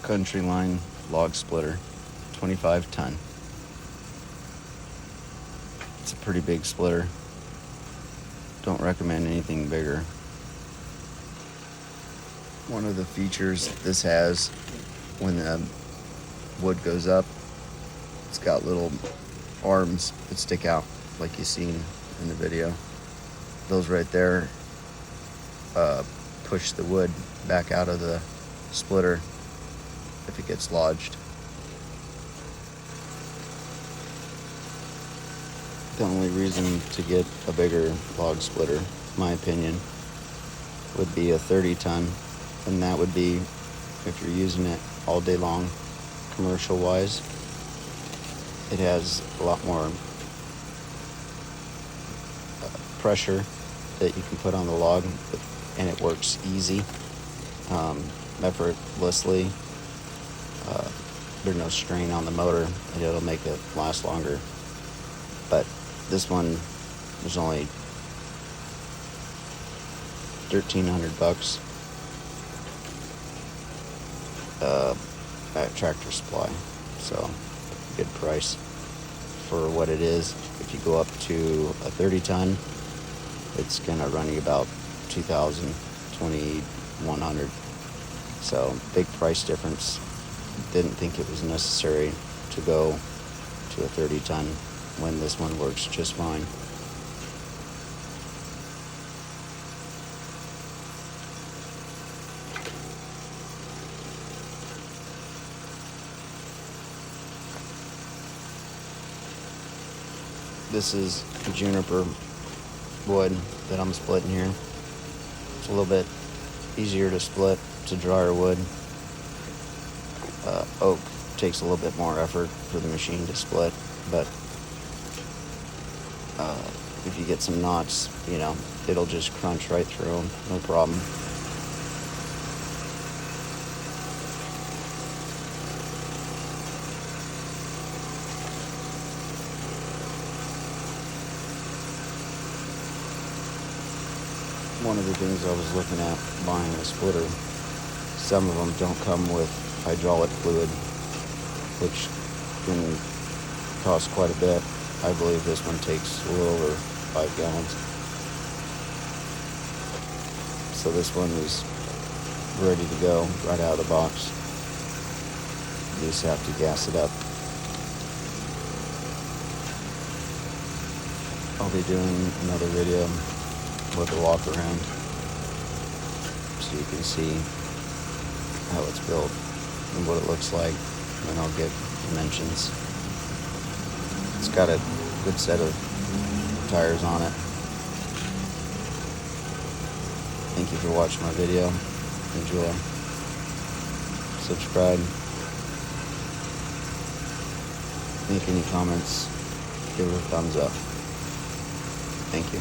Country Line log splitter, 25 ton. It's a pretty big splitter. Don't recommend anything bigger. One of the features this has, when the wood goes up, it's got little arms that stick out like you've seen in the video. Those right there push the wood back out of the splitter if it gets lodged. The only reason to get a bigger log splitter, in my opinion, would be a 30 ton, and that would be if you're using it all day long, commercial wise. It has a lot more pressure that you can put on the log, and it works easy, effortlessly. There's no strain on the motor, and it'll make it last longer. But this one was only $1,300 at Tractor Supply, so good price for what it is. If you go up to a 30 ton, it's gonna run you about $2,000, $2,100. So big price difference. Didn't think it was necessary to go to a 30 ton when this one works just fine. This is juniper wood that I'm splitting here. It's a little bit easier to split. It's a drier wood. Oak takes a little bit more effort for the machine to split, but if you get some knots, it'll just crunch right through them, no problem. One of the things I was looking at buying a splitter, some of them don't come with hydraulic fluid, which can cost quite a bit. I believe this one takes a little over 5 gallons. So this one is ready to go right out of the box. You just have to gas it up. I'll be doing another video with a walk around so you can see how it's built and what it looks like, and I'll give dimensions. It's got a good set of tires on it. Thank you for watching my video. Enjoy. Subscribe. Make any comments. Give it a thumbs up. Thank you.